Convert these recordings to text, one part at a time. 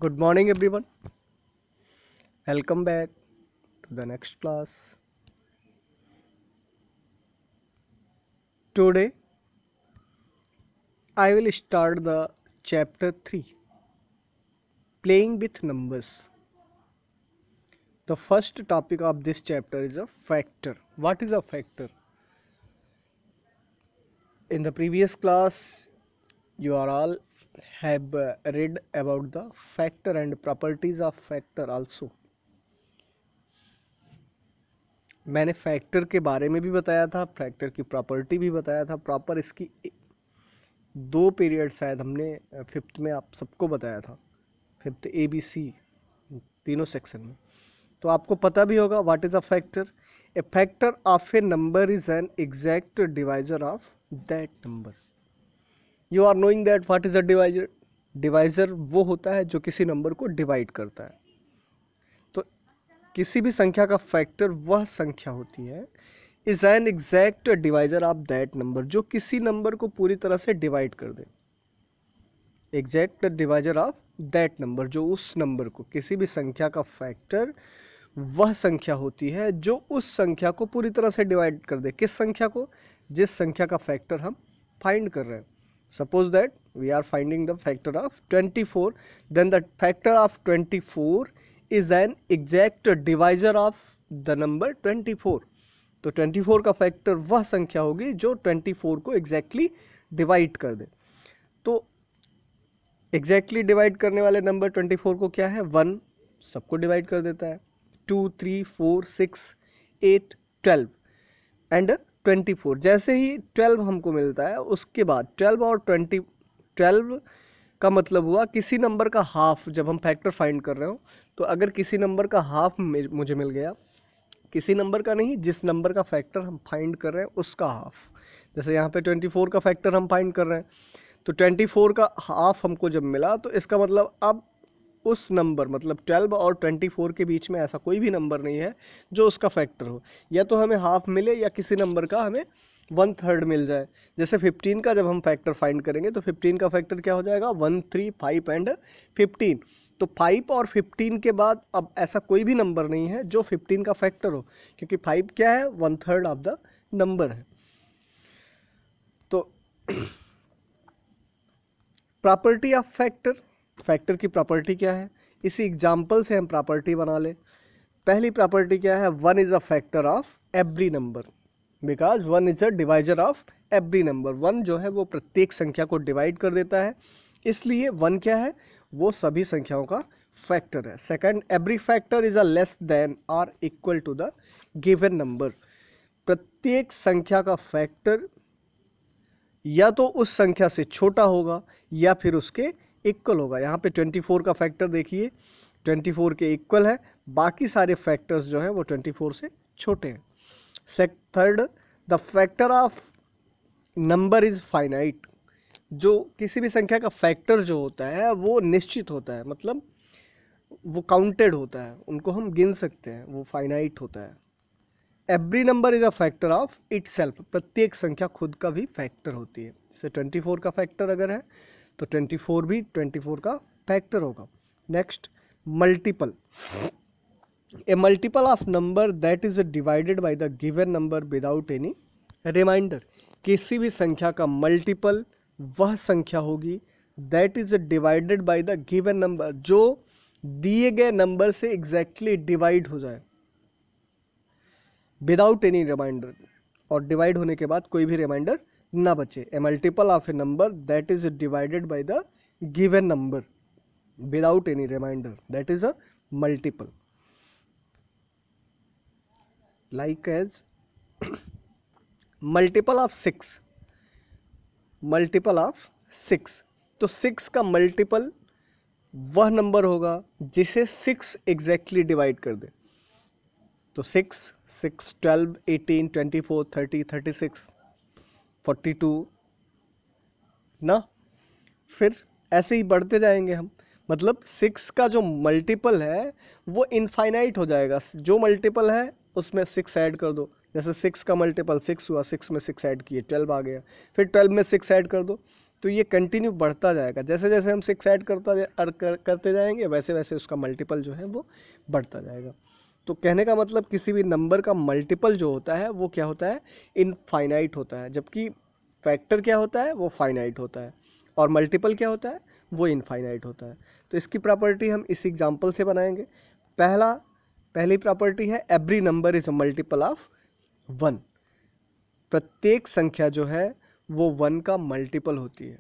Good morning, everyone. Welcome back to the next class. Today, I will start the chapter 3 Playing with Numbers. The first topic of this chapter is a factor. What is a factor? In the previous class, you are all have read about the factor and properties of factor also. मैंने factor के बारे में भी बताया था, factor की property भी बताया था, प्रॉपर इसकी 2 पीरियड शायद हमने फिफ्थ में आप सबको बताया था, फिफ्थ ABC तीनों सेक्शन में। तो आपको पता भी होगा what is a factor. A factor of a number is an exact divisor of that number. You are knowing that what is a divisor. Divisor वो होता है जो किसी नंबर को डिवाइड करता है। तो किसी भी संख्या का फैक्टर वह संख्या होती है is an exact divisor of that number, जो किसी नंबर को पूरी तरह से डिवाइड कर दे। Exact divisor of that number, जो उस नंबर को, किसी भी संख्या का फैक्टर वह संख्या होती है जो उस संख्या को पूरी तरह से डिवाइड कर दे। किस संख्या को? जिस संख्या का फैक्टर हम फाइंड कर रहे हैं। Suppose that we are finding the factor of 24, then the factor of 24 is an exact divisor of the number 24। तो 24 का फैक्टर वह संख्या होगी जो 24 को एग्जैक्टली डिवाइड कर दे। तो एग्जैक्टली डिवाइड करने वाले नंबर 24 को क्या है? 1 सबको डिवाइड कर देता है। 2, 3, 4, 6, 8, 12 एंड 24। जैसे ही 12 हमको मिलता है, उसके बाद 12 और 20, 12 का मतलब हुआ किसी नंबर का हाफ। जब हम फैक्टर फाइंड कर रहे हो तो अगर किसी नंबर का हाफ मुझे मिल गया, किसी नंबर का नहीं, जिस नंबर का फैक्टर हम फाइंड कर रहे हैं उसका हाफ। जैसे यहाँ पे 24 का फैक्टर हम फाइंड कर रहे हैं, तो 24 का हाफ हमको जब मिला तो इसका मतलब अब उस नंबर, मतलब 12 और 24 के बीच में ऐसा कोई भी नंबर नहीं है जो उसका फैक्टर हो। या तो हमें हाफ मिले या किसी नंबर का हमें 1/3 मिल जाए। जैसे 15 का जब हम फैक्टर फाइंड करेंगे तो 15 का फैक्टर क्या हो जाएगा? 1, 3, 5 एंड 15। तो 5 और 15 के बाद अब ऐसा कोई भी नंबर नहीं है जो 15 का फैक्टर हो, क्योंकि 5 क्या है? 1/3 ऑफ द नंबर है। तो प्रॉपर्टी ऑफ फैक्टर, फैक्टर की प्रॉपर्टी क्या है? इसी एग्जाम्पल से हम प्रॉपर्टी बना ले। पहली प्रॉपर्टी क्या है? 1 is a factor of every number, because 1 is a divisor of every number. 1 जो है वो प्रत्येक संख्या को डिवाइड कर देता है, इसलिए 1 क्या है? वो सभी संख्याओं का फैक्टर है। Second, every factor is a less than और equal to the given number. प्रत्येक संख्या का फैक्टर या तो उस संख्या से छोटा होगा या फिर उसके इक्वल होगा। यहाँ पे 24 का फैक्टर देखिए, 24 के इक्वल है, बाकी सारे फैक्टर्स जो है वो 24 से छोटे हैं। Third, the factor of number is finite. जो किसी भी संख्या का फैक्टर जो होता है वो निश्चित होता है, मतलब वो काउंटेड होता है, उनको हम गिन सकते हैं, वो फाइनाइट होता है। Every number is a factor of it self. प्रत्येक संख्या खुद का भी फैक्टर होती है। जैसे 24 का फैक्टर अगर है तो 24 भी 24 का फैक्टर होगा। Next, multiple. A multiple of number that is divided by the given number without any remainder. किसी भी संख्या का मल्टीपल वह संख्या होगी that is divided by the given number, जो दिए गए नंबर से एग्जैक्टली डिवाइड हो जाए विदाउट एनी रिमाइंडर, और डिवाइड होने के बाद कोई भी रिमाइंडर ना बचे। A multiple of a number that is divided by the given number without any reminder, that is a multiple. Like as multiple of 6, multiple of 6। तो 6 का मल्टीपल वह नंबर होगा जिसे 6 एग्जैक्टली डिवाइड कर दे। तो 6, 12, 18, 24, 30, 36, 42 ना, फिर ऐसे ही बढ़ते जाएंगे हम। मतलब 6 का जो मल्टीपल है वो इनफाइनाइट हो जाएगा। जो मल्टीपल है उसमें 6 ऐड कर दो। जैसे 6 का मल्टीपल 6 हुआ, 6 में 6 ऐड किए 12 आ गया, फिर 12 में 6 ऐड कर दो, तो ये कंटिन्यू बढ़ता जाएगा, जैसे जैसे हम 6 ऐड करते जाएंगे वैसे वैसे उसका मल्टीपल जो है वो बढ़ता जाएगा। तो कहने का मतलब किसी भी नंबर का मल्टीपल जो होता है वो क्या होता है, इनफाइनाइट होता है, जबकि फैक्टर क्या होता है, वो फाइनाइट होता है, और मल्टीपल क्या होता है, वो इनफाइनाइट होता है। तो इसकी प्रॉपर्टी हम इस एग्जांपल से बनाएंगे। पहली प्रॉपर्टी है every number is a multiple of 1। प्रत्येक संख्या जो है वो 1 का मल्टीपल होती है,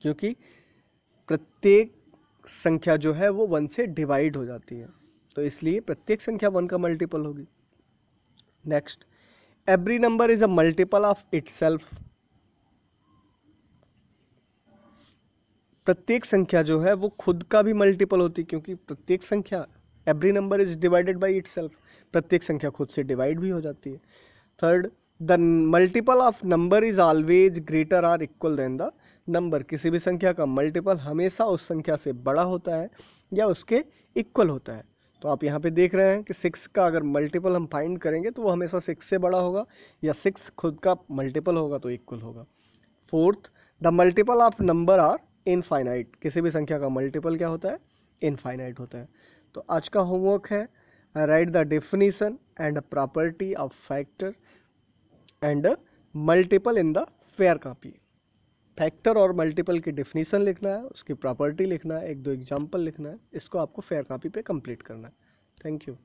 क्योंकि प्रत्येक संख्या जो है वो 1 से डिवाइड हो जाती है, तो इसलिए प्रत्येक संख्या 1 का मल्टीपल होगी। Next, every number is a multiple of itself. प्रत्येक संख्या जो है वो खुद का भी मल्टीपल होती है, क्योंकि प्रत्येक संख्या, every number is divided by itself, प्रत्येक संख्या खुद से डिवाइड भी हो जाती है। Third, the multiple of number is always greater और इक्वल देन द नंबर। किसी भी संख्या का मल्टीपल हमेशा उस संख्या से बड़ा होता है या उसके इक्वल होता है। तो आप यहाँ पे देख रहे हैं कि 6 का अगर मल्टीपल हम फाइंड करेंगे तो वो हमेशा 6 से बड़ा होगा, या 6 खुद का मल्टीपल होगा तो इक्वल होगा। Fourth, the multiple of number are infinite. किसी भी संख्या का मल्टीपल क्या होता है, इनफाइनाइट होता है। तो आज का होमवर्क है right the definition and property of factor and multiple in the fair copy. Factor और मल्टीपल की डेफिनेशन लिखना है, उसकी प्रॉपर्टी लिखना है, 1-2 एग्जाम्पल लिखना है, इसको आपको फेयर कॉपी पे कंप्लीट करना है। Thank you.